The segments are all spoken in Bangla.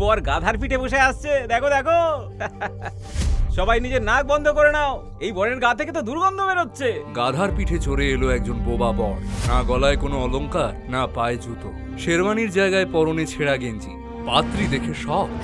বর গাধার পিঠে বসে আসছে, দেখো দেখো। সবাই নিজের নাক বন্ধ করে নাও, এই বরের গা থেকে তো দুর্গন্ধ বেরোচ্ছে। গাধার পিঠে চড়ে এলো একজন বোবা বর। না গলায় কোনো অলংকার, না পায়ে জুতো, শেরওয়ানির জায়গায় পরনে ছেঁড়া গেঞ্জি। পাত্রী দেখে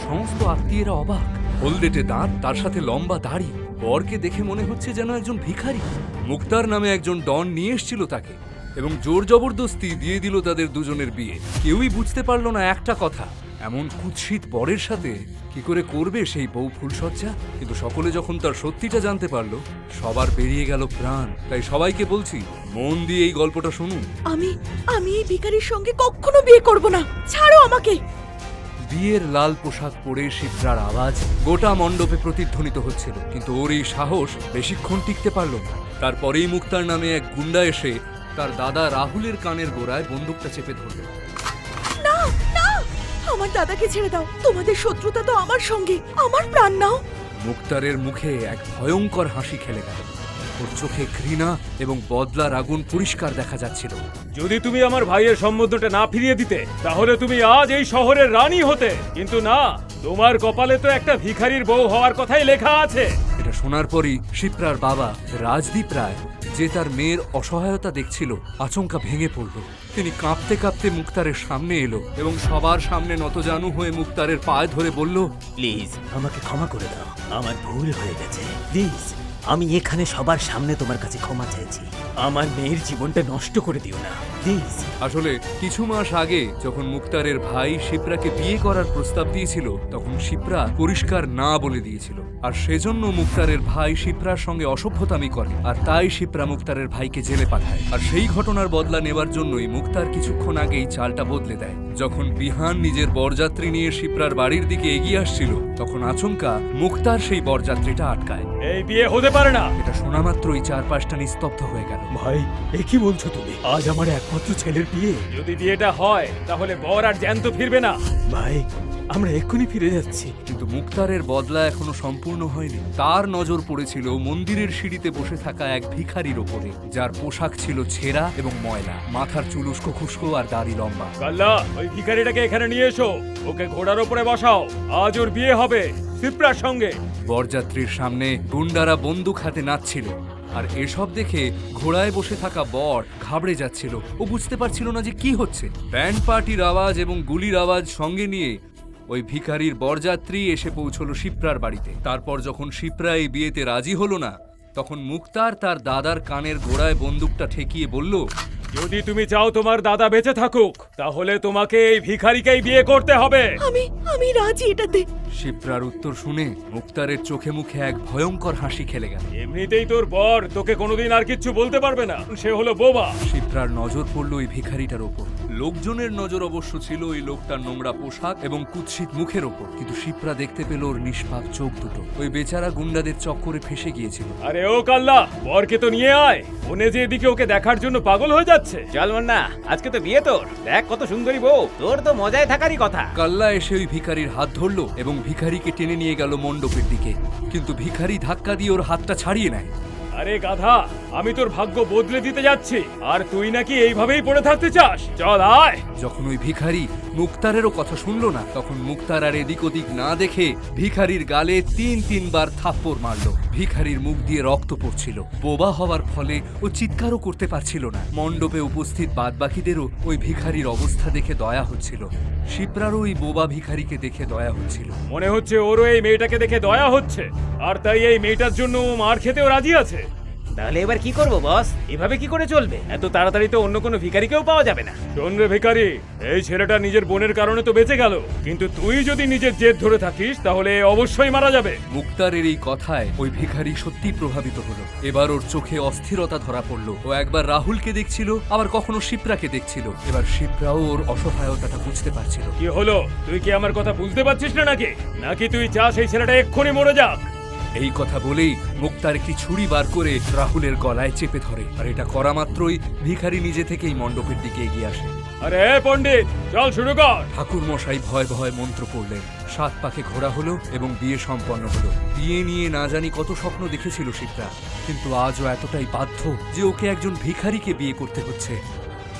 সমস্ত আত্মীয়রা অবাক। হলদেটে দাঁত, তার সাথে লম্বা দাড়ি। বরকে দেখে মনে হচ্ছে যেন একজন ভিখারি। মুক্তার নামে একজন ডন নিয়ে এসেছিল তাকে এবং জোর জবরদস্তি দিয়ে দিল তাদের দুজনের বিয়ে। কেউই বুঝতে পারল না একটা কথা, এমন কুৎসিত বরের সাথে কি করে করবে সেই বউ ফুলসজ্জা। কিন্তু সকলে যখন তার সত্যিটা জানতে পারলো, সবার বেরিয়ে গেল প্রাণ। তাই সবাইকে বলছি, মন দিয়ে এই গল্পটা শুনুন। আমি এই ভিখারির সঙ্গে কখনো বিয়ে করব না, ছাড়ো আমাকে। বিয়ের লাল পোশাক পরে শিপ্রার আওয়াজ গোটা মণ্ডপে প্রতিধ্বনিত হচ্ছিল, কিন্তু ওর এই সাহস বেশিক্ষণ টিকতে পারল না। তারপরেই মুক্তার নামে এক গুন্ডা এসে তার দাদা রাহুলের কানের গোড়ায় বন্দুকটা চেপে ধরল। না না, আমার দাদাকে ছেড়ে দাও, তোমাদের শত্রুতা তো আমার সঙ্গে, আমার প্রাণ নাও। মুক্তারের মুখে এক ভয়ঙ্কর হাসি খেলে গেল। ওর চোখে ঘৃণা এবং বদলার আগুন পরিষ্কার দেখা যাচ্ছিল। যদি তুমি আমার ভাইয়ের সম্বন্ধটা না ফিরিয়ে দিতে, তাহলে তুমি আজ এই শহরের রানী হতে। কিন্তু না, তোমার কপালে তো একটা ভিখারির বউ হওয়ার কথাই লেখা আছে। এটা শোনার পরই শিপ্রার বাবা রাজদীপ রায়, যে তার মেয়ের অসহায়তা দেখছিল, আচমকা ভেঙে পড়ল। তিনি কাঁপতে কাঁপতে মুক্তারের সামনে এলো এবং সবার সামনে নতজানু হয়ে মুক্তারের পায়ে ধরে বলল, প্লিজ আমাকে ক্ষমা করে দাও, আমার ভুল হয়ে গেছে। প্লিজ, আমি এখানে সবার সামনে তোমার কাছে ক্ষমা চাইছি। আমার মেয়ের জীবনটা নষ্ট করে দিও না, প্লিজ। আসলে কিছু মাস আগে যখন মুক্তারের ভাই শিপ্রাকে বিয়ে করার প্রস্তাব দিয়েছিল, তখন শিপ্রা পরিষ্কার না বলে দিয়েছিল। আর সেজন্য মুক্তারের ভাই শিপ্রার সঙ্গে অসভ্যতামি করে, আর তাই শিপ্রা মুক্তারের ভাইকে জেলে পাঠায়। আর সেই ঘটনার বদলা নেবার জন্যই মুক্তার কিছুক্ষণ আগেই চালটা বদলে দেয়। যখন বিহান নিজের বরযাত্রী নিয়ে শিপ্রার বাড়ির দিকে এগিয়ে আসছিল, তখন আচমকা মুক্তার সেই বরযাত্রীটা আটকায়। এই বিয়ে হতে পারে না। এটা শোনা মাত্রই চারপাশটা নিস্তব্ধ হয়ে গেল। ভাই, এ কি বলছো তুমি? আজ আমার একমাত্র ছেলের বিয়ে। যদি বিয়েটা হয়, তাহলে বর আর জ্যান্ত ফিরবে না। ভাই, আমরা এক্ষুনি ফিরে যাচ্ছি। কিন্তু মুক্তারের বদলা এখনো সম্পূর্ণ হয়নি। তার নজর পড়েছিল মন্দিরের সিঁড়িতে বসে থাকা এক ভিখারির ওপরে, যার পোশাক ছিল ছেঁড়া এবং ময়লা, মাথার চুল উস্কো খুস্কো আর দাড়ি লম্বা। কাল্লা, ওই ভিখারিটাকে এখানে নিয়ে এসো, ওকে ঘোড়ার উপরে বসাও। আজ ওর বিয়ে হবে শিপ্রার সঙ্গে। বরযাত্রীর সামনে গুন্ডারা বন্দুক হাতে নাচছিল, আর এসব দেখে ঘোড়ায় বসে থাকা বর ঘাবড়ে যাচ্ছিল। ও বুঝতে পারছিল না যে কি হচ্ছে। ব্যান্ড পার্টির আওয়াজ এবং গুলির আওয়াজ সঙ্গে নিয়ে ওই ভিখারির বরযাত্রী এসে পৌঁছলো শিপ্রার বাড়িতে। তারপর যখন শিপ্রা এই বিয়েতে রাজি হলো না, তখন মুক্তার তার দাদার কানের গোড়ায় বন্দুকটা ঠেকিয়ে বলল, যদি তুমি চাও তোমার দাদা বেঁচে থাকুক, তাহলে তোমাকে এই ভিখারিকেই বিয়ে করতে হবে। আমি রাজি এটাতে। শিপ্রার উত্তর শুনে মুক্তারের চোখে মুখে এক ভয়ঙ্কর হাসি খেলে গেল। এমনিতেই তোর বর তোকে কোনোদিন আর কিচ্ছু বলতে পারবে না, সে হলো বোবা। শিপ্রার নজর পড়ল ওই ভিখারিটার ওপর। লোকজনের নজর অবশ্য ছিল ওই লোকটার নোংরা পোশাক এবং কুৎসিত মুখের ওপর, কিন্তু শিপ্রা দেখতে পেল ওর নিষ্পাপ চোখ দুটো। ওই বেচারা গুন্ডাদের চক্করে ফেসে গিয়েছিল। আরে ও কাল্লা, বরকে তো নিয়ে আয়। মনে যে এদিকে ওকে দেখার জন্য পাগল হয়ে যাচ্ছে। চল মন্না, আজকে তো বিয়ে তোর। দেখ কত সুন্দরী বউ, তোর তো মজায় থাকারই কথা। কাল্লা এসে ওই ভিখারির হাত ধরলো এবং ভিখারিকে টেনে নিয়ে গেল মণ্ডপের দিকে, কিন্তু ভিখারি ধাক্কা দিয়ে ওর হাতটা ছাড়িয়ে নেয়। আরে গাধা, আমি তোর ভাগ্য বদলে দিতে যাচ্ছি, আর তুই নাকি এইভাবেই পড়ে থাকতে চাস? চল আয়। যখন ওই ভিখারি মুক্তারেরও কথা শুনলো না, তখন মুক্তার আর এদিক ওদিক না দেখে ভিখারির গালে তিনবার থাপ্পড় মারলো। ভিখারির মুখ দিয়ে রক্ত পড়ছিল। বোবা হওয়ার ফলে ও চিৎকারও করতে পারছিল না। মণ্ডপে উপস্থিত বাদবাকিদেরও ওই ভিখারির অবস্থা দেখে দয়া হচ্ছিল। শিপ্রারও ওই বোবা ভিখারিকে দেখে দয়া হচ্ছিল। মনে হচ্ছে ওরও এই মেয়েটাকে দেখে দয়া হচ্ছে, আর তাই এই মেয়েটার জন্য ও মার খেতেও রাজি আছে। তাহলে এবার কি করবো বস? এভাবে কি করে চলবে? এত তাড়াতাড়ি তো অন্য কোনো ভিখারিকেও পাওয়া যাবে না। শোন রে ভিখারি, এই ছেলেটা নিজের বোনের কারণে তো বেঁচে গেল, কিন্তু তুই যদি নিজের জেদ ধরে থাকিস, তাহলে অবশ্যই মারা যাবে। মুক্তারের এই কথায় ওই ভিখারি সত্যি প্রভাবিত হলো। এবার ওর চোখে অস্থিরতা ধরা পড়লো। ও একবার রাহুলকে দেখছিল, আবার কখনো শিপ্রাকে দেখছিল। এবার শিপ্রাও ওর অসহায়তাটা বুঝতে পারছিল। কি হলো? তুই কি আমার কথা বুঝতে পারছিস না নাকি তুই চাস এই ছেলেটা এক্ষুনি মরে যাক? এই কথা বলেই মুক্তার একটি ছুরি বার করে রাহুলের গলায় চেপে ধরে, আর এটা করা মাত্রই ভিখারি নিজে থেকেই মণ্ডপের দিকে এগিয়ে আসে। আরে পণ্ডিত, চল শুরু কর। ঠাকুর মশাই ভয় ভয় মন্ত্র পড়লেন। 7 পাকে ঘোরা হলো এবং বিয়ে সম্পন্ন হলো। বিয়ে নিয়ে না জানি কত স্বপ্ন দেখেছিল শিপ্রা, কিন্তু আজও এতটাই বাধ্য যে ওকে একজন ভিখারিকে বিয়ে করতে হচ্ছে।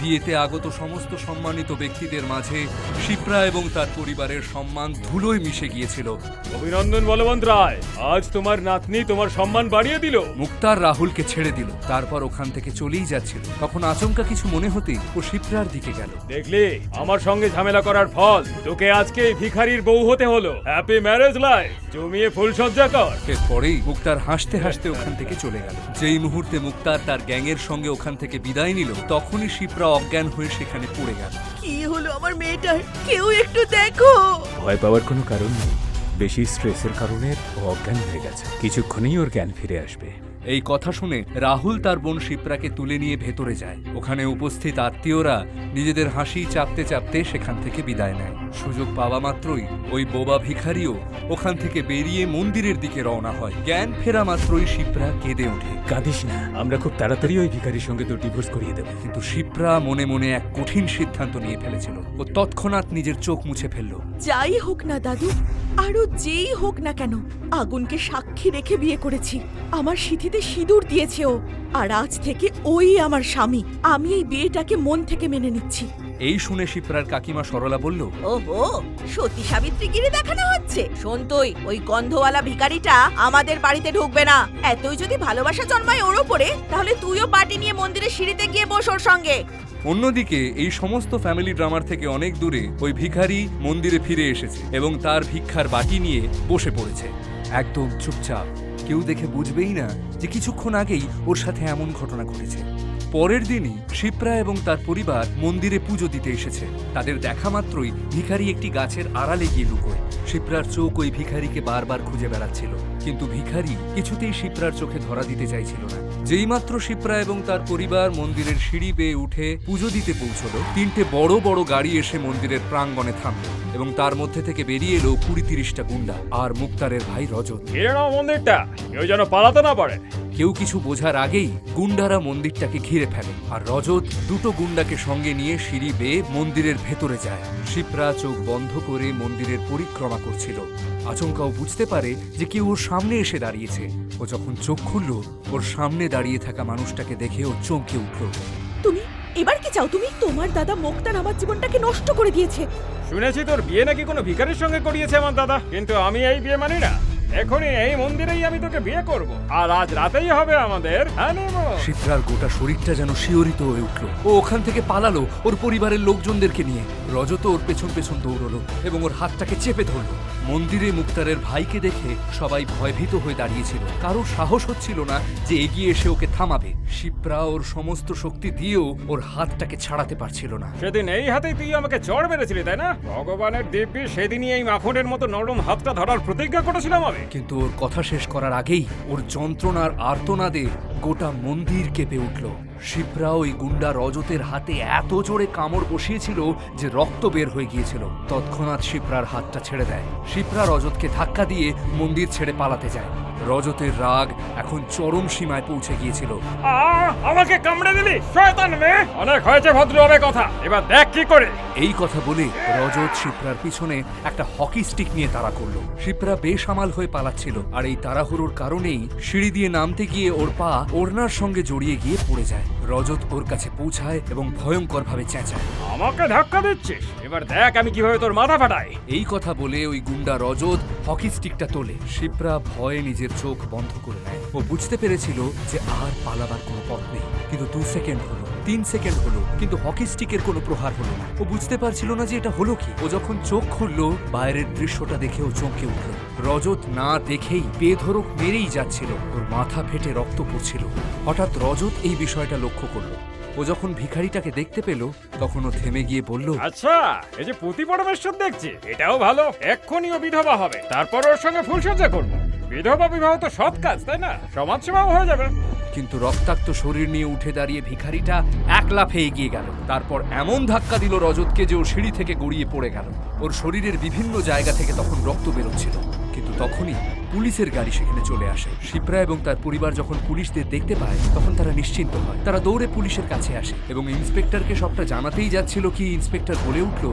বিয়েতে আগত সমস্ত সম্মানিত ব্যক্তিদের মাঝে শিপ্রা এবং তার পরিবারের সম্মান ধুলোয় মিশে গিয়েছিল। অভিনন্দন বলবন্ত রায়, আজ তোমার নাতনি তোমার সম্মান বাড়িয়ে দিল। মুক্তার রাহুলকে ছেড়ে দিল, তারপর ওখান থেকে চলেই যাচ্ছিল। তখন আচমকা কিছু মনে হতেই ও শিপ্রার দিকে গেল। দেখলি আমার সঙ্গে ঝামেলা করার ফল, তোকে আজকে এই ভিখারির বউ হতে হলো। হ্যাপি ম্যারেজ লাইফ, জমিয়ে ফুলসজ্জা কর। এরপরেই মুক্তার হাসতে হাসতে ওখান থেকে চলে গেল। যেই মুহূর্তে মুক্তার তার গ্যাংয়ের সঙ্গে ওখান থেকে বিদায় নিল, তখনই শিপ্রা অজ্ঞান হয়ে সেখানে পড়ে গেল। কি হলো আমার মেয়েটার? কেউ একটু দেখো। ভয় পাওয়ার কোনো কারণ নেই, বেশি স্ট্রেসের কারণে ও অজ্ঞান হয়ে গেছে, কিছুক্ষণেই ওর জ্ঞান ফিরে আসবে। এই কথা শুনে রাহুল তার বোন শিপ্রাকে তুলে নিয়ে ভেতরে যায়। ওখানে উপস্থিত আত্মীয়রা নিজেদের হাসি চাপতে চাপতে সেখান থেকে বিদায় নেয়। সুযোগ পাওয়া মাত্রই ওই বোবা ভিখারিও ওখান থেকে বেরিয়ে মন্দিরের দিকে রওনা হয়। জ্ঞান ফেরা মাত্রই শিপ্রা কেঁদে ওঠে। কাঁদিস না, আমরা খুব তাড়াতাড়ি ওই ভিখারির সঙ্গে তোর ডিভোর্স করিয়ে দেবো। কিন্তু শিপ্রা মনে মনে এক কঠিন সিদ্ধান্ত নিয়ে ফেলেছিল। ও তৎক্ষণাৎ নিজের চোখ মুছে ফেলল। যাই হোক না দাদু, আরো যেই হোক না কেন, আগুনকে সাক্ষী রেখে বিয়ে করেছি। আমার সিঁথিতে সিঁদুর দিয়েছে ও, আর আজ থেকে ওই আমার স্বামী। আমি এই বিয়েটাকে মন থেকে মেনে নিচ্ছি। এই শুনে শিপ্রার কাকিমা সরলা বলল, ওহো, সতী সাবিত্রীগিরি দেখানো হচ্ছে। শোন তুই, ওই গন্ধওয়ালা ভিখারিটা আমাদের বাড়িতে ঢুকবে না। এতই যদি ভালোবাসা জন্মায় ওর উপরে, তাহলে তুইও পার্টি নিয়ে মন্দিরের সিঁড়িতে গিয়ে বস ওর সঙ্গে। অন্যদিকে এই সমস্ত ফ্যামিলি ড্রামার থেকে অনেক দূরে ওই ভিখারি মন্দিরে ফিরে এসেছে এবং তার ভিক্ষার বাটি নিয়ে বসে পড়েছে, একদম চুপচাপ। কেউ দেখে বুঝবেই না যে কিছুক্ষণ আগেই ওর সাথে এমন ঘটনা ঘটেছে। পরের দিনই শিপ্রা এবং তার পরিবার মন্দিরে পুজো দিতে এসেছে। তাদের দেখা মাত্রই ভিখারি একটি গাছের আড়ালে গিয়ে লুকোয়। শিপ্রার চোখ ওই ভিখারিকে বারবার খুঁজে বেড়াচ্ছিল, কিন্তু ভিখারি কিছুতেই শিপ্রার চোখে ধরা দিতে চাইছিল না। যেইমাত্র শিপ্রা এবং তার পরিবার মন্দিরের সিঁড়ি বেয়ে উঠে পুজো দিতে পৌঁছলো, তিনটে বড় বড় গাড়ি এসে মন্দিরের প্রাঙ্গণে থামল এবং তার মধ্যে থেকে বেরিয়ে এলো 20-30টা গুন্ডা আর মুক্তারের ভাই রজত। ঘিরে নাও মন্দিরটা, কেউ যেন পালাতে না পারে। কেউ কিছু বোঝার আগেই গুন্ডারা মন্দিরটাকে ঘিরে ফেলে আর রজত দুটো গুন্ডাকে সঙ্গে নিয়ে সিঁড়ি বেয়ে মন্দিরের ভেতরে যায়। শিপ্রা চোখ বন্ধ করে মন্দিরের পরিক্রমা করছিল। আচমকাও বুঝতে পারে যে কেউ ওর সামনে এসে দাঁড়িয়েছে। ও যখন চোখ খুলল, ওর সামনে দাঁড়িয়ে থাকা মানুষটাকে দেখে ও চমকে উঠল। তুমি এবার কি চাও? তুমি, তোমার দাদা মোক্তার আমার জীবনটাকে নষ্ট করে দিয়েছে। শুনেছি তোর বিয়ে নাকি কোনো ভিখারির সঙ্গে করিয়েছে আমার দাদা, কিন্তু আমি এই বিয়ে মানি না। এখনই এই মন্দিরেই আমি তোকে বিয়ে করব, আর আজ রাতেই হবে আমাদের হানিমুন। শিপ্রার গোটা শরীরটা যেন শিহরিত হয়ে উঠল। ও ওখান থেকে পালালো ওর পরিবারের লোকজনদেরকে নিয়ে। রজত ওর পেছন পেছন দৌড়লো এবং ওর হাতটাকে চেপে ধরলো। মন্দিরে মুক্তারের ভাইকে দেখে সবাই ভয়ভীত হয়ে দাঁড়িয়েছিল। কারোর সাহস হচ্ছিল না যে এগিয়ে এসে ওকে থামাবে। শিপ্রা ওর সমস্ত শক্তি দিয়েও ওর হাতটাকে ছাড়াতে পারছিল না। সেদিন এই হাতেই তুই আমাকে চড় মেরেছিলি, তাই না? ভগবানের দিব্যি, সেদিনই এই মাখনের মতো নরম হাতটা ধরার প্রতিজ্ঞা করেছিলাম আমি। কিন্তু ওর কথা শেষ করার আগেই ওর যন্ত্রণার আর্তনাদে গোটা মন্দির কেঁপে উঠল। শিপ্রা ওই গুন্ডা রজতের হাতে এত জোরে কামড় বসিয়েছিল যে রক্ত বের হয়ে গিয়েছিল। তৎক্ষণাৎ শিপ্রার হাতটা ছেড়ে দেয়। শিপ্রা রজতকে ধাক্কা দিয়ে মন্দির ছেড়ে পালাতে যায়। রজতের রাগ এখন চরম সীমায় পৌঁছে গিয়েছিল। আমাকে কামড়ে দিলি শয়তান মেয়ে! অনেক হয়েছে ভদ্রভাবে কথা, এবার দেখ কি করে। এই কথা বলে রজত শিপ্রার পিছনে একটা হকি স্টিক নিয়ে তাড়া করলো। শিপ্রা বেসামাল হয়ে পালাচ্ছিল, আর এই তাড়াহুড়োর কারণেই সিঁড়ি দিয়ে নামতে গিয়ে ওর পা ওড়নার সঙ্গে জড়িয়ে গিয়ে পড়ে যায়। রজত ওর কাছে পৌঁছায় এবং ভয়ঙ্করভাবে চেঁচায়, আমাকে ধাক্কা দিচ্ছিস? এবার দেখ আমি কিভাবে তোর মাথা ফাটাই। এই কথা বলে ওই গুন্ডা রজত হকি স্টিকটা তোলে। শিপ্রা ভয়ে নিজের চোখ বন্ধ করে নেয়। ও বুঝতে পেরেছিল যে আর পালাবার কোনো পথ নেই। কিন্তু 2 সেকেন্ড হলো, 3 সেকেন্ড হলো, কিন্তু হকি স্টিকের কোনো প্রহার হলো না। ও বুঝতে পারছিল না যে এটা হলো কি। ও যখন চোখ খুললো, বাইরের দৃশ্যটা দেখে ও চমকে উঠল। রজত না দেখেই বেধড়ক মেরেই যাচ্ছিল। ওর মাথা ফেটে রক্ত পড়ছিল। হঠাৎ রজত এই বিষয়টা লক্ষ্য করলো। ও যখন ভিখারিটাকে দেখতে পেল, তখন ও থেমে গিয়ে বলল, আচ্ছা, এই যে পুঁতি পরমেশ্বর দেখছি, এটাও ভালো। এক্ষুনি ও বিধবা হবে, তারপর ওর সঙ্গে ফুলসজ্জা করবো। বিধবা বিবাহ তো সৎ কাজ, তাই না? সমাজসেবাও হয়ে যাবে। কিন্তু রক্তাক্ত শরীর নিয়ে উঠে দাঁড়িয়ে ভিখারিটা এক লাফে এগিয়ে গেল। তারপর এমন ধাক্কা দিল রজতকে যে ও সিঁড়ি থেকে গড়িয়ে পড়ে গেল। ওর শরীরের বিভিন্ন জায়গা থেকে তখন রক্ত বেরোচ্ছিল। কিন্তু তখনই পুলিশের গাড়ি সেখানে চলে আসে। শিপ্রা এবং তার পরিবার যখন পুলিশদের দেখতে পায়, তখন তারা নিশ্চিন্ত হয়। তারা দৌড়ে পুলিশের কাছে আসে এবং ইন্সপেক্টরকে সবটা জানাতেই যাচ্ছিল কি ইন্সপেক্টর বলে উঠল,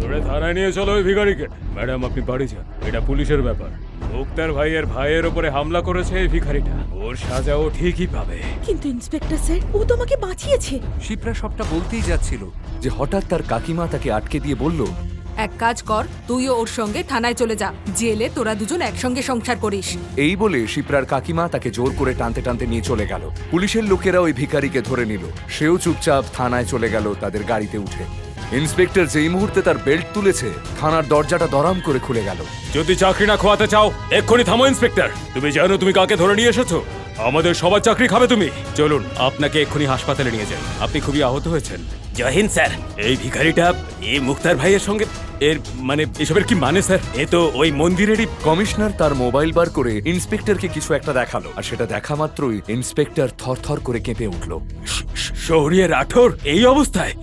ধরে থানায় নিয়ে চলো ওই ভিখারিকে। ম্যাডাম, আপনি বাড়ি যান, এটা পুলিশের ব্যাপার। মুক্তার ভাইয়ের ওপরে হামলা করেছে এই ভিখারিটা, ওর সাজাও ঠিকই পাবে। কিন্তু ইন্সপেক্টর স্যার, ও তো আমাকে বাঁচিয়েছে। শিপ্রা সবটা বলতেই যাচ্ছিল যে হঠাৎ তার কাকিমা তাকে আটকে দিয়ে বলল, এক কাজ কর, তুইও ওর সঙ্গে থানায় চলে যা, জেলে তোরা দুজন একসঙ্গে সংসার করিস। এই বলে শিপ্রার কাকিমা তাকে জোর করে টানতে টানতে নিয়ে চলে গেল। পুলিশের লোকেরা ওই ভিখারিকে ধরে নিল। সেও চুপচাপ থানায় চলে গেল তাদের গাড়িতে উঠে। ইন্সপেক্টর যেই মুহূর্তে তার বেল্ট তুলেছে, থানার দরজাটা দরাম করে খুলে গেল। যদি চাকরি না খোয়াতে চাও এক্ষুনি থামো ইন্সপেক্টর। তুমি জানো তুমি কাকে ধরে নিয়ে এসেছো? আমাদের সবার চাকরি খাবে তুমি। চলুন আপনাকে এক্ষুনি হাসপাতালে নিয়ে যাই, আপনি খুবই আহত হয়েছেন। জয় হিন্দ স্যার। এই ভিখারিটা এই মুক্তার ভাইয়ের সঙ্গে এর মানে এসবের কি মানে স্যার? এ তো ওই মন্দিরেরই। কমিশনার তার মোবাইল বার করে ইন্সপেক্টরকে কিছু একটা দেখালো, আর সেটা দেখা মাত্রই ইন্সপেক্টর থরথর করে কেঁপে উঠল। শহরিয়া রাঠোর এই অবস্থায়?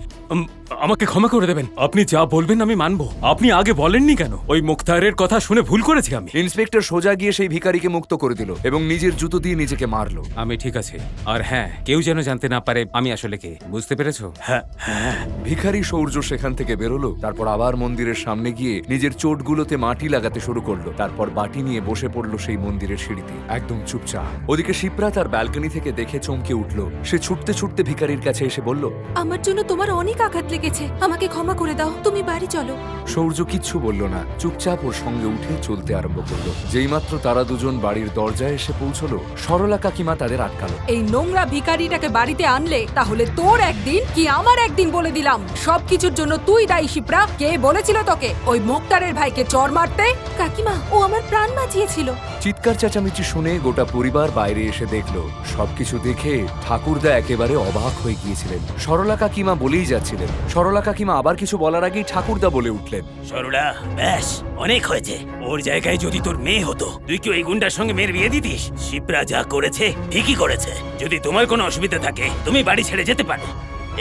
আমাকে ক্ষমা করে দেবেন, আপনি যা বলবেন আমি মানবো। আপনি আগে বলেননি কেন? ওই মুক্তারের কথা শুনে ভুল করেছি আমি। ইন্সপেক্টর সোজা গিয়ে সেই ভিখারিকে মুক্ত করে দিল এবং নিজের জুতো দিয়ে নিজেকে মারলো। আমি ঠিক আছে, আর হ্যাঁ, কেউ যেন জানতে না পারে আমি আসলে কে, বুঝতে পেরেছো? হ্যাঁ হ্যাঁ। ভিখারি সৌর্য সেখান থেকে বেরোলো, তারপর আবার মন্দিরের সামনে গিয়ে নিজের চোটগুলোতে মাটি লাগাতে শুরু করলো। তারপর বাটি নিয়ে বসে পড়লো সেই মন্দিরের সিঁড়িতে, একদম চুপচাপ। ওদিকে শিপ্রা তার ব্যালকনি থেকে দেখে চমকে উঠলো। সে ছুটতে ছুটতে ভিখারির কাছে এসে বলল, আমার জন্য তোমার অনেক আঘাত লেগেছে, আমাকে ক্ষমা করে দাও, তুমি বাড়ি চলো। সৌর্য কিচ্ছু বলল না, চুপচাপ ওর সঙ্গে উঠে চলতে আরম্ভ করলো। যেইমাত্র তারা দুজন বাড়ির দরজায় এসে পৌঁছলো, সরলা কাকিমা তাদের আটকালো। এই নোংরা ভিখারিটাকে বাড়িতে আনলে তাহলে তোর একদিন কি আমার একদিন, বলে দিলাম। সবকিছুর জন্য তুই দায়ী শিপ্রা। কে বলেছিল তোকে ওই মুক্তারের ভাইকে চড় মারতে? কাকিমা, ও আমার প্রাণ বাঁচিয়েছিল। চিৎকার চেঁচামেচি শুনে গোটা পরিবার বাইরে এসে দেখলো। সবকিছু দেখে ঠাকুরদা একেবারে অবাক হয়ে গিয়েছিলেন। সরলা কাকিমা বলেই যাচ্ছিলেন। সরলা কাকিমা আবার কিছু বলার আগেই ঠাকুরদা বলে উঠলেন, সরলা, ব্যাস অনেক হয়েছে। ওর জায়গায় যদি তোর মেয়ে হতো, তুই কি ওই গুন্ডার সঙ্গে মেয়ের বিয়ে দিতিস? শিপ্রা যা করেছে ঠিকই করেছে। যদি তোমার কোনো অসুবিধা থাকে তুমি বাড়ি ছেড়ে যেতে পারো।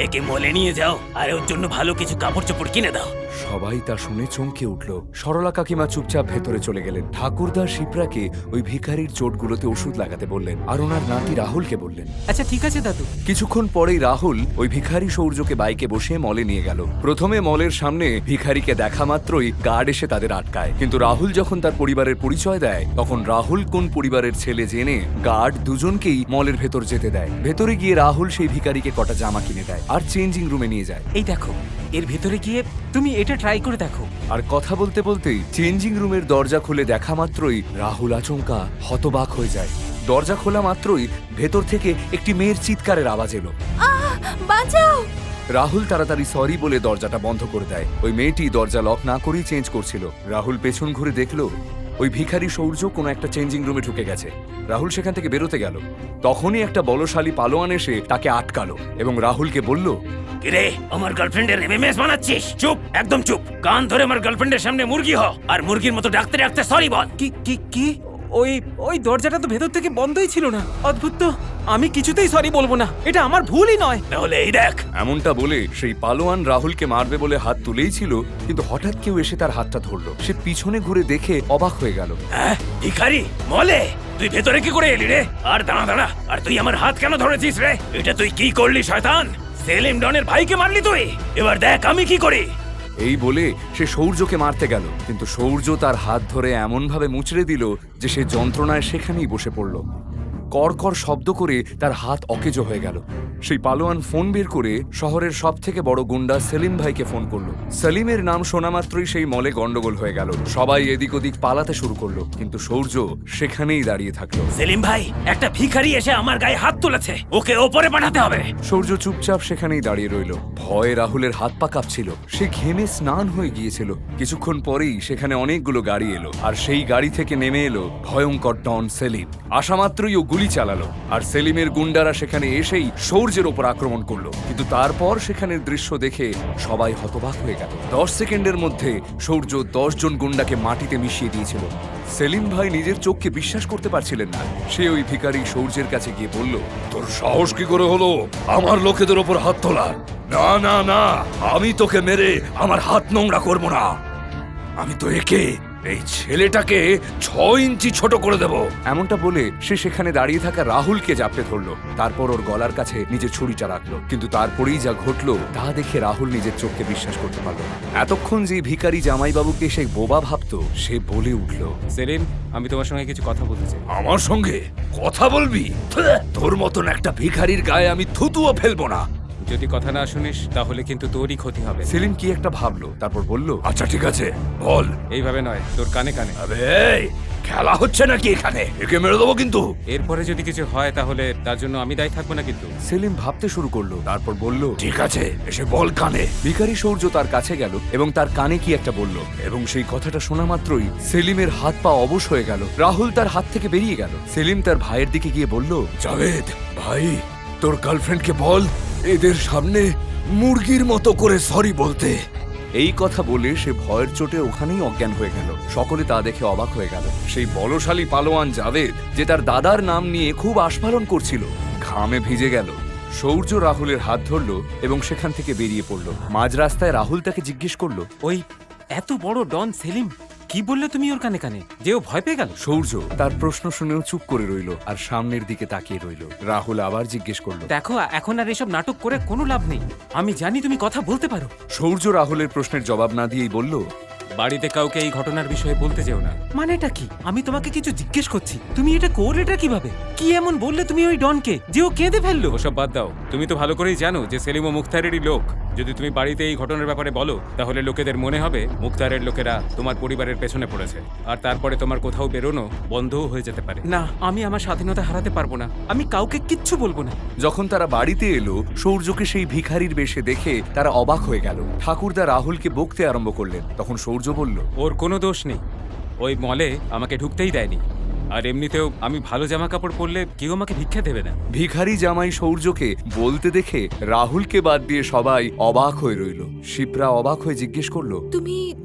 একে মলে নিয়ে যাও আর ওর জন্য ভালো কিছু কাপড় চোপড় কিনে দাও। সবাই তা শুনে চমকে উঠল। সরলা কাকিমা চুপচাপ ভেতরে চলে গেলেন। ঠাকুরদা শিপ্রাকে ওই ভিখারির চোটগুলোতে ওষুধ লাগাতে বললেন, আর ওনার নাতি রাহুলকে বললেন। আচ্ছা ঠিক আছে দাদু। কিছুক্ষণ পরেই রাহুল ওই ভিখারি সৌর্যকে বাইকে বসিয়ে মলে নিয়ে গেল। প্রথমে মলের সামনে ভিখারিকে দেখা মাত্রই গার্ড এসে তাদের আটকায়, কিন্তু রাহুল যখন তার পরিবারের পরিচয় দেয়, তখন রাহুল কোন পরিবারের ছেলে জেনে গার্ড দুজনকেই মলের ভেতর যেতে দেয়। ভেতরে গিয়ে রাহুল সেই ভিখারিকে কটা জামা কিনে দেয় আর চেঞ্জিং রুমে নিয়ে যায়। এই দেখো, এর ভেতরে গিয়ে তুমি এটা ট্রাই করে দেখো। আর কথা বলতে বলতেই চেঞ্জিং রুমের দরজা খুলে দেখা মাত্রই রাহুল আচমকা হতবাক হয়ে যায়। দরজা খোলা মাত্রই ভেতর থেকে একটি মেয়ের চিৎকারের আওয়াজ এলো। বাঁচাও! রাহুল তাড়াতাড়ি সরি বলে দরজাটা বন্ধ করে দেয়। ওই মেয়েটি দরজা লক না করেই চেঞ্জ করছিল। রাহুল পেছন ঘুরে দেখলো ওই ভিখারি সৌর্য কোনো একটা চেঞ্জিং রুমে ঢুকে গেছে। রাহুল সেখান থেকে বেরোতে গেল, তখনই একটা বলশালী পালোয়ান এসে তাকে আটকালো এবং রাহুলকে বলল, কিরে, আমার গার্লফ্রেন্ডের এমএমএস বানাচ্ছিস? চুপ, একদম চুপ। কান ধরে আমার গার্লফ্রেন্ডের সামনে মুরগি হ, আর মুরগির মতো ডাকতে ডাকতে সরি বল। কি কি কি? ওই ওই দরজাটা তো ভেতর থেকে বন্ধই ছিল না। অদ্ভুত তো। আমি কিছুতেই সরি বলবো না, এটা আমার ভুলই নয়। তাহলে এই দেখ। এমনটা বলে সেই পালোয়ান রাহুলকে মারবে বলে হাত তুলেই ছিল, কিন্তু হঠাৎ কেউ এসে তার হাতটা ধরলো। সে পিছনে ঘুরে দেখে অবাক হয়ে গেল। হ্যাঁ, ভিখারি মলে, তুই ভেতরে কি করে এলি রে? আর দাঁড়া দাঁড়া, আর তুই আমার হাত কেন ধরেছিস রে? এটা তুই কি করলি শয়তান? সেলিম ডনের ভাইকে মারলি তুই। এবার দেখ আমি কি করি। এই বলে সে সৌর্যকে মারতে গেল, কিন্তু সৌর্য তার হাত ধরে এমনভাবে মুচড়ে দিল যে সে যন্ত্রণায় সেখানেই বসে পড়ল। কড়কড় শব্দ করে তার হাত অকেজো হয়ে গেল। সেই পালোয়ান ফোন বের করে শহরের সব থেকে বড় গুন্ডা সেলিম ভাইকে ফোন করলো। সেলিমের নাম শোনা মাত্রই সেই মলে গন্ডগোল হয়ে গেল। সবাই এদিক ওদিক পালাতে শুরু করলো, কিন্তু সৌর্য সেখানেই দাঁড়িয়ে থাকলো। সেলিম ভাই, একটা ভিখারি এসে আমার গায়ে হাত তুলেছে, ওকে ওপরে পাঠাতে হবে। সৌর্য চুপচাপ সেখানেই দাঁড়িয়ে রইল। ভয়ে রাহুলের হাত পা কাঁপছিল। সে ঘেমে স্নান হয়ে গিয়েছিল। কিছুক্ষণ পরেই সেখানে অনেকগুলো গাড়ি এলো, আর সেই গাড়ি থেকে নেমে এলো ভয়ঙ্কর ডন সেলিম। আসা মাত্রই ও গুলি চালালো, আর সেলিমের গুন্ডারা সেখানে এসেই সৌর্যের ওপর আক্রমণ করলো। কিন্তু তারপর সেখানের দৃশ্য দেখে সবাই হতবাক হয়ে গেল। 10 সেকেন্ডের মধ্যে সৌর্য 10 জন গুন্ডাকে মাটিতে মিশিয়ে দিয়েছিল। সেলিম ভাই নিজের চোখকে বিশ্বাস করতে পারছিলেন না। সে ওই ভিখারি সৌর্যের কাছে গিয়ে বলল, তোর সাহস কি করে হলো আমার লোকেদের ওপর হাত তোলা? না না না, আমি তোকে মেরে আমার হাত নোংরা করবো না। আমি তো একে এই ছেলেটাকে 6 ইঞ্চি ছোট করে দেব। এমনটা বলে সে সেখানে দাঁড়িয়ে থাকা রাহুলকে জাপটে ধরলো। তারপর ওর গলার কাছে নিজের ছুরিটা রাখলো। কিন্তু তারপরেই যা ঘটলো তা দেখে রাহুল নিজের চোখকে বিশ্বাস করতে পারলো না। এতক্ষণ যে ভিখারি জামাইবাবুকে সে বোবা ভাবতো, সে বলে উঠল, সেলিম, আমি তোমার সঙ্গে কিছু কথা বলতে চাই। আমার সঙ্গে কথা বলবি? তোর মতন একটা ভিখারির গায়ে আমি থুতুও ফেলবো না। যদি কথা না শুনিস তাহলে কিন্তু তোরই ক্ষতি হবে। সেলিম কি একটা ভাবলো, তারপর বলল, আচ্ছা ঠিক আছে, বল। এইভাবে নয়, তোর কানে কানে। আবে এই, খেলা হচ্ছে নাকি এখানে? একে মেরে দেবো কিন্তু। এরপরে যদি কিছু হয় তাহলে তার জন্য আমি দায়ী থাকবো না কিন্তু। সেলিম ভাবতে শুরু করলো, তারপর বলল, ঠিক আছে, এসে বল কানে। ভিখারি সূর্য তার কাছে গেল এবং তার কানে কি একটা বলল, এবং সেই কথাটা শোনা মাত্রই সেলিমের হাত পা অবশ হয়ে গেল। রাহুল তার হাত থেকে বেরিয়ে গেল। সেলিম তার ভাইয়ের দিকে গিয়ে বলল, জাভেদ ভাই, তোর গার্লফ্রেন্ডকে বল এদের সামনে মুরগির মতো করে সরি বলতে। এই কথা বলে সে ভয়ের চোটে ওখানেই অজ্ঞান হয়ে গেল। সকলে তা দেখে অবাক হয়ে গেল। সেই বলশালী পালোয়ান জাভেদ, যে তার দাদার নাম নিয়ে খুব আস্ফালন করছিল, ঘামে ভিজে গেল। সূর্য রাহুলের হাত ধরল এবং সেখান থেকে বেরিয়ে পড়ল। মাঝ রাস্তায় রাহুল তাকে জিজ্ঞেস করলো, ওই এত বড় ডন সেলিম, কি বললে তুমি ওর কানে কানে যে ও ভয় পেয়ে গেল? সূর্য তার প্রশ্ন শুনেও চুপ করে রইল আর সামনের দিকে তাকিয়ে রইল। রাহুল আবার জিজ্ঞেস করলো, দেখো, এখন আর এসব নাটক করে কোনো লাভ নেই। আমি জানি তুমি কথা বলতে পারো। সূর্য রাহুলের প্রশ্নের জবাব না দিয়েই বলল, বাড়িতে কাউকে এই ঘটনার বিষয়ে বলতে যেও না। মানেটা কি? আমি তোমাকে কিছু জিজ্ঞেস করছি, তুমি এটা করলেটা কিভাবে? কি এমন বললে তুমি ওই ডনকে যে ও কেঁদে ফেললো? ওসব বাদ দাও। তুমি তো ভালো করেই জানো যে সেলিম ও মুখতারেরই লোক। যদি তুমি বাড়িতে এই ঘটনার ব্যাপারে বলো তাহলে লোকেদের মনে হবে মুখতারের লোকেরা তোমার পরিবারের পেছনে পড়েছে, আর তারপরে তোমার কোথাও বেরোনো বন্ধও হয়ে যেতে পারে। না, আমি আমার স্বাধীনতা হারাতে পারবো না। আমি কাউকে কিচ্ছু বলবো না। যখন তারা বাড়িতে এলো, সূর্যকে সেই ভিখারির বেশে দেখে তারা অবাক হয়ে গেল। ঠাকুরদা রাহুলকে বকতে আরম্ভ করলেন। তখন সূর্য বলল, ওর কোনো দোষ নেই। ওই মলে আমাকে ঢুকতেই দেয়নি, আর এমনিতেও আমি ভালো জামা কাপড় পরলে কেউ আমাকে ভিক্ষা দেবে না। ভিখারি জামাই সূর্যকে বলতে দেখে রাহুলকে বাদ দিয়ে সবাই অবাক হয়ে রইল। শিপ্রা অবাক হয়ে জিজ্ঞেস করলো,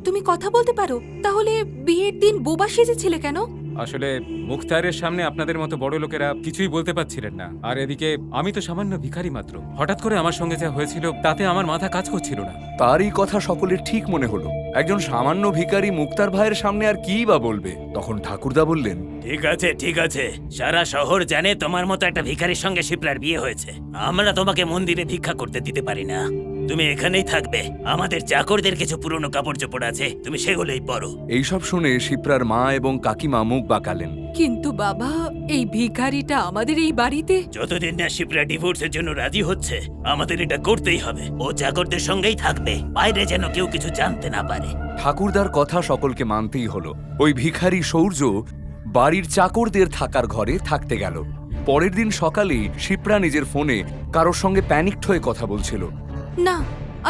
তুমি কথা বলতে পারো? তাহলে বিয়ের দিন বোবা সেজেছিলে কেন? আসলে মুখতারের সামনে আপনাদের মতো বড় লোকেরা কিছুই বলতে পারছিলেন না, আর এদিকে আমি তো সামান্য ভিখারি মাত্র। হঠাৎ করে আমার সঙ্গে যা হয়েছিল তাতে আমার মাথা কাজ করছিল না। তার এই কথা সকলের ঠিক মনে হলো। একজন সামান্য ভিখারি মুক্তার ভাইয়ের সামনে আর কি বা বলবে। তখন ঠাকুরদা বললেন, ঠিক আছে, সারা শহর জানে তোমার মতো একটা ভিখারির সঙ্গে শিপ্রার বিয়ে হয়েছে। আমরা তোমাকে মন্দিরে ভিক্ষা করতে দিতে পারি না। তুমি এখানেই থাকবে। আমাদের চাকরদের কিছু পুরনো কাপড় চোপড় আছে, তুমি সেগুলোই পরো। এইসব শুনে শিপ্রার মা এবং কাকিমা মুখ বাঁকালেন। কিন্তু বাবা, এই ভিখারিটা আমাদের এই বাড়িতে। যতদিন না শিপ্রা ডিভোর্সের জন্য রাজি হচ্ছে, আমাদের এটা করতেই হবে। ও চাকরদের সঙ্গেই থাকবে, বাইরে যেন কেউ কিছু জানতে না পারে। ঠাকুরদার কথা সকলকে মানতেই হলো। ওই ভিখারি সূর্য বাড়ির চাকরদের থাকার ঘরে থাকতে গেল। পরের দিন সকালে শিপ্রা নিজের ফোনে কারোর সঙ্গে প্যানিকড হয়ে কথা বলছিল। না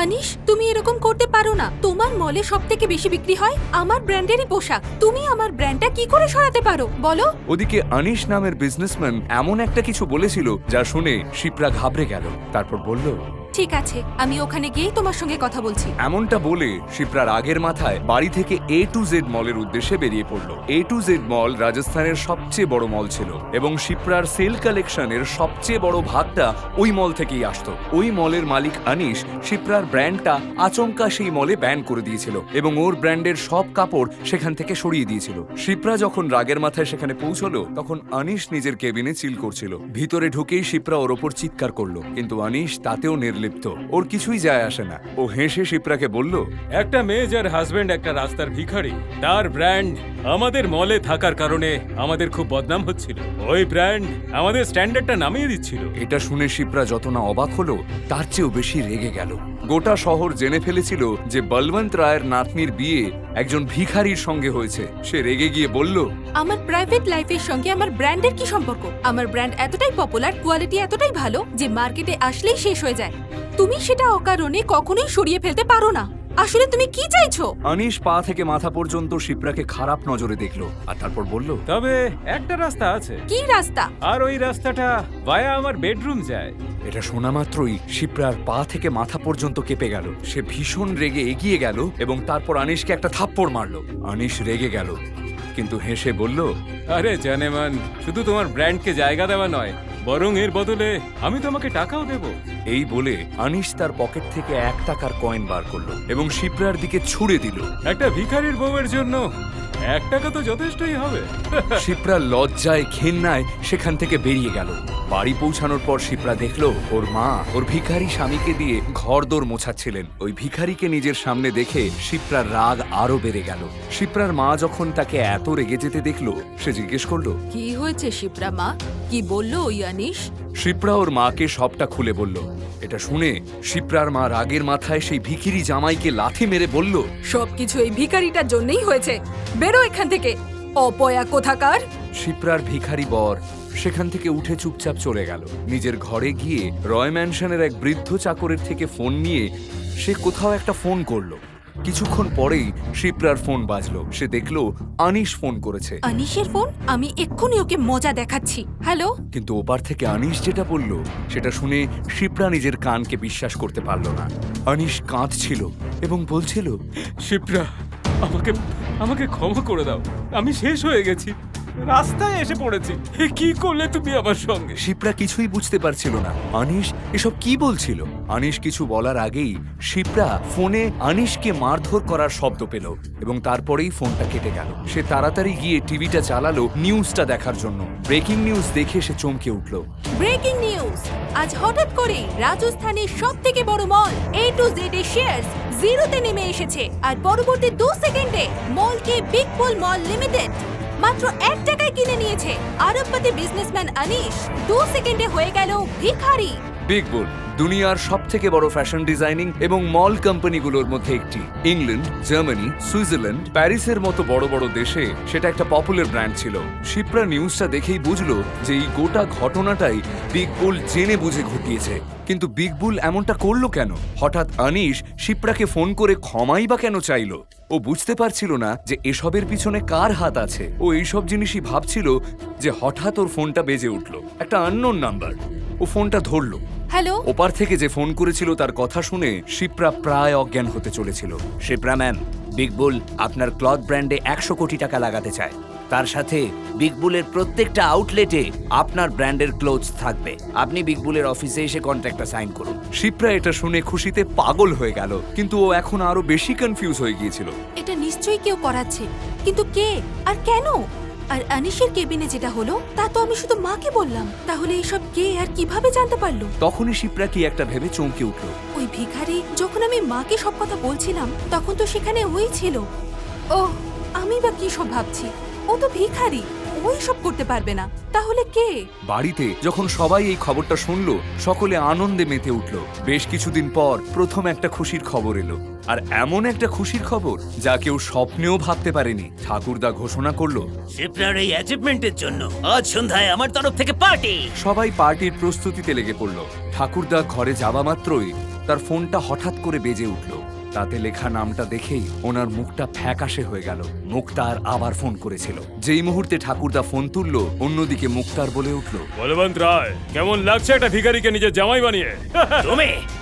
আনিশ, তুমি এরকম করতে পারো না। তোমার মলে সবথেকে বেশি বিক্রি হয় আমার ব্র্যান্ডেরই পোশাক। তুমি আমার ব্র্যান্ডটা কি করে সরাতে পারো বলো? ওদিকে আনিশ নামের বিজনেসম্যান এমন একটা কিছু বলেছিল যা শুনে শিপ্রা ঘাবড়ে গেল। তারপর বলল, ঠিক আছে, আমি ওখানে গিয়েই তোমার সঙ্গে কথা বলছি। এমনটা বলে শিপ্রার আগের মাথায় বাড়ি থেকে A to Z মলের উদ্দেশ্যে বেরিয়ে পড়ল। A to Z মল রাজস্থানের সবচেয়ে বড় মল ছিল এবং শিপ্রার সেল কালেকশনের সবচেয়ে বড় ভাগটা ওই মল থেকেই আসতো। ওই মলের মালিক আনিশ শিপ্রার ব্র্যান্ডটা আচমকা সেই মলে ব্যান করে দিয়েছিল এবং ওর ব্র্যান্ডের সব কাপড় সেখান থেকে সরিয়ে দিয়েছিল। শিপ্রা যখন রাগের মাথায় সেখানে পৌঁছলো, তখন আনিশ নিজের কেবিনে চিল করছিল। ভিতরে ঢুকেই শিপ্রা ওর ওপর চিৎকার করলো, কিন্তু আনিশ তাতেও নির্লিপ্ত। ওর কিছুই যায় আসে না। ও হেসে শিপ্রাকে বলল, একটা মেয়ে যার হাজবেন্ড একটা রাস্তার ভিখারি, তার ব্র্যান্ড আমাদের মলে থাকার কারণে আমাদের খুব বদনাম হচ্ছিল। ওই ব্র্যান্ড আমাদের স্ট্যান্ডার্ডটা নামিয়ে দিচ্ছিল। এটা শুনে শিপ্রা যত না অবাক হলো, তার চেয়েও বেশি রেগে গেল। গোটা শহর জেনে ফেলেছিল যে বলবন্ত রায়ের নাতনির বিয়ে একজন ভিখারির সঙ্গে হয়েছে। সে রেগে গিয়ে বলল, আমার প্রাইভেট লাইফের সঙ্গে আমার ব্র্যান্ডের কি সম্পর্ক? আমার ব্র্যান্ড এতটাই পপুলার, কোয়ালিটি এতটাই ভালো যে মার্কেটে আসলেই শেষ হয়ে যায়। তুমি সেটা অকারণে কখনোই সরিয়ে ফেলতে পারো না। আসলে তুমি কি চাইছো? আনিশ পা থেকে মাথা পর্যন্ত শিপ্রাকে খারাপ নজরে দেখলো আর তারপর বলল, তবে একটা রাস্তা আছে। কি রাস্তা? আর ওই রাস্তাটা ভায়া আমার বেডরুম যায়। এটা শোনা মাত্রই শিপ্রার পা থেকে মাথা পর্যন্ত কেঁপে গেল। সে ভীষণ রেগে এগিয়ে গেল এবং তারপর আনিশকে একটা থাপ্পড় মারলো। আনিশ রেগে গেল কিন্তু হেসে বলল, আরে জানেমান, শুধু তোমার ব্র্যান্ডকে জায়গা দেওয়া নয়, বরং এর বদলে আমি তোমাকে টাকাও দেব। এই বলে আনিশ তার পকেট থেকে 1 টাকার কয়েন বার করলো এবং শিপ্রার দিকে ছুড়ে দিল। একটা ভিখারির বউয়ের জন্য 1 টাকা তো যথেষ্টই হবে। শিপ্রা লজ্জায় ঘেন্নায় সেখান থেকে বেরিয়ে গেল। বাড়ি পৌঁছানোর পর শিপ্রা দেখলো ওর মা ওর ভিখারি স্বামীকে দিয়ে ঘরদোর মোছাচ্ছিলেন। ওই ভিখারিকে নিজের সামনে দেখে শিপ্রার রাগ আরো বেড়ে গেল। শিপ্রার মা যখন তাকে এত রেগে যেতে দেখলো, সে জিজ্ঞেস করলো, কি হয়েছে শিপ্রা মা? কি বললো ওই আনিশ? শিপ্রা ওর মাকে সবটা খুলে বলল। এটা শুনে শিপ্রার মা রাগের মাথায় সেই ভিখিরি জামাইকে লাথি মেরে বলল, সবকিছু এই ভিখারিটার জন্যই হয়েছে। বেরো এখান থেকে, অপয়া কোথাকার। শিপ্রার ভিখারি বর সেখান থেকে উঠে চুপচাপ চলে গেল। নিজের ঘরে গিয়ে রয় ম্যানশনের এক বৃদ্ধ চাকরের থেকে ফোন নিয়ে সে কোথাও একটা ফোন করলো। কিছুক্ষণ পরেই শিপ্রার ফোন বাজলো। সে দেখলো আনিশ ফোন করেছে। আনিশের ফোন? আমি এক্ষুনি ওকে মজা দেখাচ্ছি। হ্যালো? কিন্তু ওপার থেকে আনিশ যেটা বলল সেটা শুনে শিপ্রা নিজের কানকে বিশ্বাস করতে পারল না। আনিশ কাঁদছিল এবং বলছিল, শিপ্রা, আমাকে ক্ষমা করে দাও। আমি শেষ হয়ে গেছি, রাস্তায় এসে পড়েছি। এ কি করলে তুমি আমার সঙ্গে? শিপ্রা কিছুই বুঝতে পারছিল না আনিশ এসব কি বলছিল। আনিশ কিছু বলার আগেই শিপ্রা ফোনে আনিশকে মারধর করার শব্দ পেল এবং তারপরেই ফোনটা কেটে গেল। সে তাড়াতাড়ি গিয়ে টিভিটা চালালো নিউজটা দেখার জন্য। ব্রেকিং নিউজ দেখে সে চমকে উঠল। Breaking news! আজ হঠাৎ করে রাজস্থানের সবথেকে বড় মল A to Z এর শেয়ার 0-তে নেমে এসেছে। আর পরবর্তী 2 সেকেন্ডে মলকে বিগ বুল মল লিমিটেড মাত্র 1 টাকায় কিনে নিয়েছে। আরবপতি বিজনেসম্যান আনিশ 2 সেকেন্ডে হয়ে গেল ভিখারি। বিগ বুল দুনিয়ার সবথেকে বড় ফ্যাশন ডিজাইনিং এবং মল কোম্পানিগুলোর মধ্যে একটি। ইংল্যান্ড, জার্মানি, সুইজারল্যান্ড, প্যারিসের মতো বড় বড় দেশে সেটা একটা পপুলার ব্র্যান্ড ছিল। শিপ্রা নিউজটা দেখেই বুঝলো যে এই গোটা ঘটনাটাই বিগ বুল জেনে বুঝে ঘটিয়েছে। কিন্তু বিগ বুল এমনটা করলো কেন? হঠাৎ আনিশ শিপ্রাকে ফোন করে ক্ষমাই বা কেন চাইলো? ও বুঝতে পারছিল না যে এসবের পিছনে কার হাত আছে। ও এইসব জিনিসই ভাবছিল যে হঠাৎ ওর ফোনটা বেজে উঠলো। একটা আননোন নাম্বার। ও ফোনটা ধরলো। হ্যালো? ওপার থেকে যে ফোন করেছিল তার কথা শুনে শিপ্রা প্রায় অজ্ঞান হতে চলেছিল। শিপ্রা ম্যাম, বিগ বুল আপনার ক্লথ ব্র্যান্ডে 100 কোটি টাকা লাগাতে চায়। তার সাথে বিগ বুলের প্রত্যেকটা আউটলেটে আপনার ব্র্যান্ডের ক্লোথস থাকবে। আপনি বিগ বুলের অফিসে এসে কন্ট্রাক্টটা সাইন করুন। শিপ্রা এটা শুনে খুশিতে পাগল হয়ে গেল, কিন্তু ও এখন আরো বেশি কনফিউজ হয়ে গিয়েছিল। এটা নিশ্চয়ই কেউ করাচ্ছে, কিন্তু কে আর কেন? আর আনিশের কেবিনে যেটা হলো তা তো আমি শুধু মাকে বললাম। তাহলে এইসব কে আর কিভাবে জানতে পারলো? তখনই শিপ্রা কি একটা ভেবে চমকে উঠল। ওই ভিখারি যখন আমি মাকে সব কথা বলছিলাম তখন তো সেখানে ওই ছিল। ওহ, আমি বা কি সব ভাবছি। ও তো ভিখারি, ওই সব করতে পারবে না। তাহলে কে? বাড়িতে যখন সবাই এই খবরটা শুনলো, সকলে আনন্দে মেতে উঠল। বেশ কিছুদিন পর প্রথম একটা খুশির খবর এলো, আর এমন একটা খুশির খবর যা কেউ স্বপ্নেও ভাবতে পারেনি। ঠাকুরদা ঘোষণা করলো, শিপ্রার এই অ্যাচিভমেন্টের জন্য আজ সন্ধ্যায় আমার তরফ থেকে পার্টি। সবাই পার্টির প্রস্তুতিতে লেগে পড়ল। ঠাকুরদা ঘরে যাওয়া মাত্রই তার ফোনটা হঠাৎ করে বেজে উঠল। তাতে লেখা নামটা দেখেই ওনার মুখটা ফ্যাকাশে হয়ে গেল। মুক্তার আবার ফোন করেছিল। যেই মুহূর্তে ঠাকুরদা ফোন তুললো, অন্যদিকে মুক্তার বলে উঠল, বলবন্ত রায়, কেমন লাগছে একটা ভিখারিকে নিজের জামাই বানিয়ে?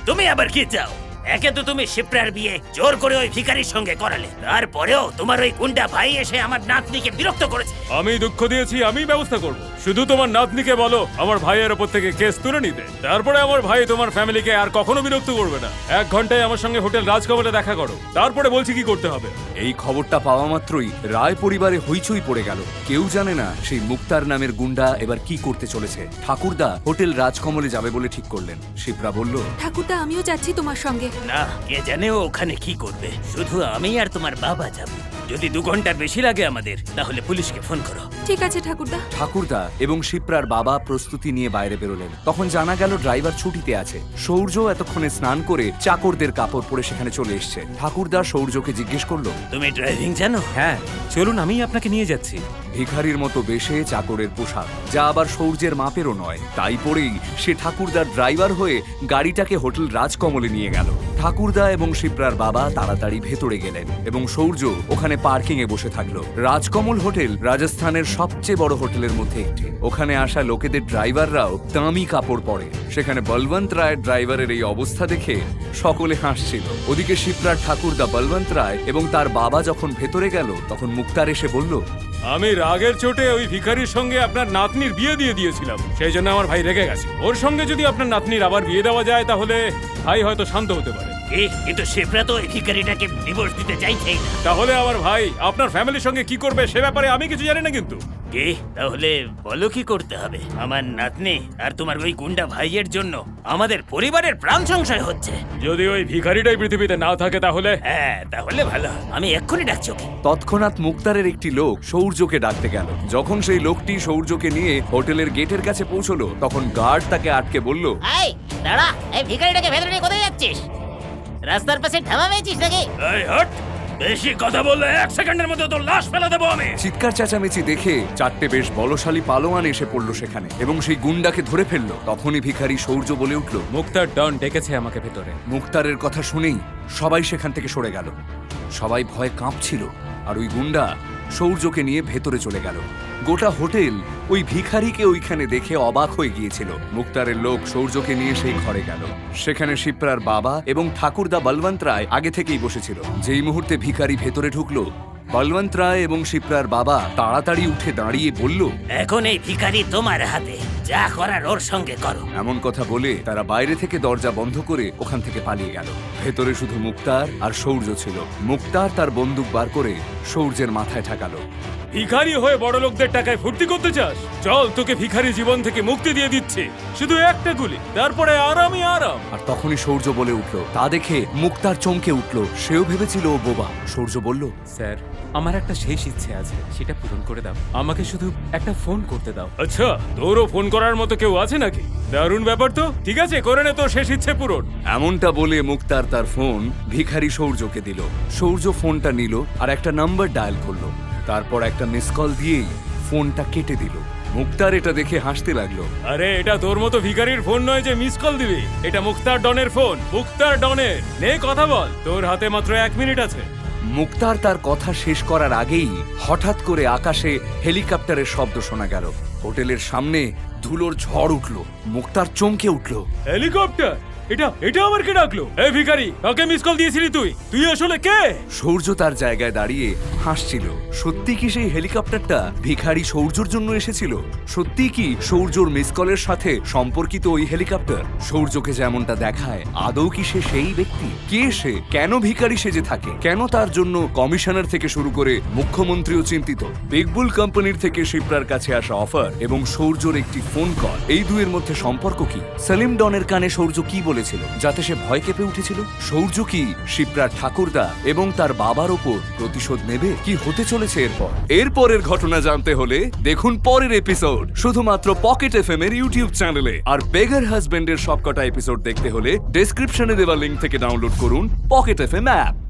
তুমি আবার কি চাও? একে তো তুমি শিপ্রার বিয়ে জোর করে ওই ভিখারির সঙ্গে করালে, তারপরেও তোমার ওই গুন্ডা ভাই এসে আমার নাতনিকে বিরক্ত করেছে। আমি দুঃখ দিয়েছি, আমি ব্যবস্থা করব। শুধু তোমার নাতনিকে বলো আমার ভাইয়ের ওপর থেকে কেস তুলে নিতে। তারপরে আমার ভাই তোমার ফ্যামিলিকে আর কখনো বিরক্ত করবে না। 1 ঘন্টায় আমার সঙ্গে হোটেল রাজকমলে দেখা করো, তারপরে বলছি কি করতে হবে। এই খবরটা পাওয়া মাত্রই রায় পরিবারে হইচই পড়ে গেল। কেউ জানে না সেই মুক্তার নামের গুন্ডা এবার কি করতে চলেছে। ঠাকুরদা হোটেল রাজকমলে যাবে বলে ঠিক করলেন। শিপ্রা বলল, ঠাকুরদা, আমিও যাচ্ছি তোমার সঙ্গে। না, কে জানে ও ওখানে কি করবে। শুধু আমি আর তোমার বাবা যাব। যদি 2 ঘন্টার বেশি লাগে আমাদের, তাহলে পুলিশকে ফোন করো। ঠিক আছে ঠাকুরদা। ঠাকুরদা এবং শিপ্রার বাবা প্রস্তুতি নিয়ে বাইরে বেরোলেন। তখন জানা গেল ড্রাইভার ছুটিতে আছে। সৌর্য এতক্ষণে স্নান করে চাকরদের কাপড় পরে সেখানে চলে এসছে। ঠাকুরদা সৌর্যকে জিজ্ঞেস করলো, তুমি ড্রাইভিং জানো? হ্যাঁ, চলুন আমি আপনাকে নিয়ে যাচ্ছি। ভিখারির মতো বেশে চাকরের পোশাক, যা আবার সৌর্যের মাপেরও নয়, তাই পরেই সে ঠাকুরদার ড্রাইভার হয়ে গাড়িটাকে হোটেল রাজকমলে নিয়ে গেল। ঠাকুরদা এবং শিপ্রার বাবা তাড়াতাড়ি ভেতরে গেলেন এবং সৌর্য ওখানে পার্কিং এ বসে থাকলো। রাজকমল হোটেল রাজস্থানের সবচেয়ে বড় হোটেলের মধ্যে একটি। ওখানে আসা লোকেদের ড্রাইভাররাও দামি কাপড় পরে। সেখানে বলবন্ত রায়ের ড্রাইভারের এই অবস্থা দেখে সকলে হাসছিল। ওদিকে শিপ্রার ঠাকুরদা বলবন্ত রায় এবং তার বাবা যখন ভেতরে গেল, তখন মুক্তার এসে বলল, আমি রাগের চোটে ওই ভিখারির সঙ্গে আপনার নাতনির বিয়ে দিয়ে দিয়েছিলাম, সেই জন্য আমার ভাই রেগে গেছে। ওর সঙ্গে যদি আপনার নাতনির আবার বিয়ে দেওয়া যায় তাহলে ভাই হয়তো শান্ত হতে পারে। কিন্তু শিপ্রা তো এই ভিখারিটাকে ডিভোর্স দিতে চাইছেই না। তাহলে আমার ভাই আপনার ফ্যামিলির সঙ্গে কি করবে সে ব্যাপারে আমি কিছু জানি না কিন্তু। কি তাহলে বলো কি করতে হবে? আমার নাতনি আর তোমার ওই গুন্ডা ভাইয়ের জন্য আমাদের পরিবারের প্রাণ সংশয় হচ্ছে। যদি ওই ভিখারিটাই পৃথিবীতে না থাকে তাহলে হ্যাঁ তাহলে ভালো, আমি এক্ষুনি ডাকছি ওকে। তৎক্ষণাৎ মুক্তারের একটি লোক সৌর্যকে ডাকতে গেল। যখন সেই লোকটি সৌর্যকে নিয়ে হোটেলের গেটের কাছে পৌঁছলো তখন গার্ড তাকে আটকে বলল, এই দাঁড়া, এই ভিখারিটাকে ভেতরে নিয়ে কোথায় যাচ্ছিস? রাস্তার পাশে ধাবা পেয়েছিস নাকি? এই হট, বেশি কথা বললে 1 সেকেন্ডের মধ্যে তোর লাশ ফেলে দেবো আমি। চিৎকার চেঁচামেচি দেখে 4টে বেশ বলশালী পালোয়ান এসে পড়লো সেখানে এবং সেই গুন্ডাকে ধরে ফেললো। তখনই ভিখারি সৌর্য বলে উঠল, মুক্তার ডন ডেকেছে আমাকে ভেতরে। মুক্তারের কথা শুনেই সবাই সেখান থেকে সরে গেল। সবাই ভয়ে কাঁপছিল আর ওই গুন্ডা সৌর্যকে নিয়ে ভেতরে চলে গেল। গোটা হোটেল ওই ভিখারিকে ওইখানে দেখে অবাক হয়ে গিয়েছিল। মুক্তারের লোক সৌর্যকে নিয়ে সেই ঘরে গেল। সেখানে শিপ্রার বাবা এবং ঠাকুরদা বলবন্ত রায় আগে থেকেই বসেছিল। যেই মুহূর্তে ভিখারি ভেতরে ঢুকলো, বলবন্ত রায় এবং শিপ্রার বাবা তাড়াতাড়ি উঠে দাঁড়িয়ে বলল, এখন এই ভিখারি তোমার হাতে, যা করার ওর সঙ্গে করো। এমন কথা বলে তারা বাইরে থেকে দরজা বন্ধ করে ওখান থেকে পালিয়ে গেল। ভেতরে শুধু মুক্তার আর সৌর্য ছিল। মুক্তার তার বন্দুক বার করে সৌর্যের মাথায় ঠাকালো। ভিখারি হয়ে বড় লোকদের টাকায় ফুর্তি করতে চাস? চল, তোকে ভিখারি জীবন থেকে মুক্তি দিয়ে দিচ্ছে, শুধু একটা গুলি, তারপরে আরামই আরাম। আর তখনই সৌর্য বলে উঠল। তা দেখে মুক্তার চমকে উঠল। সেও ভেবেছিল ও বোবা। সৌর্য বলল, স্যার, আমার একটা শেষ ইচ্ছে আছে, সেটা পূরণ করে দাও। আমাকে শুধু একটা ফোন করতে দাও। আচ্ছা, তোরও ফোন করার মতো কেউ আছে নাকি? দারুণ ব্যাপার তো। ঠিক আছে, করে নে তোর শেষ ইচ্ছে পূরণ। এমনটা বলে মুক্তার তার ফোন ভিখারি সৌর্যকে দিল। সৌর্য ফোনটা নিল আর একটা নাম্বার ডায়াল করলো। তারপর একটা মিস কল দিয়েই ফোনটা কেটে দিল। মুক্তার এটা দেখে হাসতে লাগলো। আরে, এটা তোর মতো ভিখারির ফোন নয় যে মিস কল দিবি। এটা মুক্তার ডনের ফোন, মুক্তার ডনের। নে কথা বল, তোর হাতে মাত্র 1 মিনিট আছে। মুক্তার তার কথা শেষ করার আগেই হঠাৎ করে আকাশে হেলিকপ্টারের শব্দ শোনা গেল। হোটেলের সামনে ধুলোর ঝড় উঠল। মুক্তার চমকে উঠল। হেলিকপ্টার? এটা আবার কে ডাকলো? এই ভিখারি, কাকে মিস কল দিয়েছিলি তুই? তুই আসলে কে? সৌর্য তার জায়গায় দাঁড়িয়ে হাসছিল। সত্যি কি সেই হেলিকপ্টারটা ভিখারি সৌর্যর জন্য এসেছিল? সত্যি কি সৌর্যর মিস কলের সাথে সম্পর্কিত ওই হেলিকপ্টার? সৌর্যকে যেমনটা দেখায় আদৌ কি সে সেই ব্যক্তি? কে সে? কেন ভিখারি সেজে থাকে? কেন তার জন্য কমিশনার থেকে শুরু করে মুখ্যমন্ত্রীও চিন্তিত? বিগ বুল কোম্পানির থেকে শিপ্রার কাছে আসা অফার এবং সৌর্যর একটি ফোন কল, এই দুয়ের মধ্যে সম্পর্ক কি? সেলিম ডনের কানে সৌর্য কি বলেছিল যাতে সে ভয় কেঁপে উঠেছিল? সৌর্য কি শিপ্রার ঠাকুরদা এবং তার বাবার ওপর প্রতিশোধ নেবে? কি হতে চলেছে এরপরের ঘটনা জানতে হলে দেখুন পরের এপিসোড শুধুমাত্র পকেট এফএম এর ইউটিউব চ্যানেলে। আর বেগার হাজবেন্ডের সবকটা এপিসোড দেখতে হলে ডেসক্রিপশনে দেওয়া লিংক থেকে ডাউনলোড করুন পকেট এফএম অ্যাপ।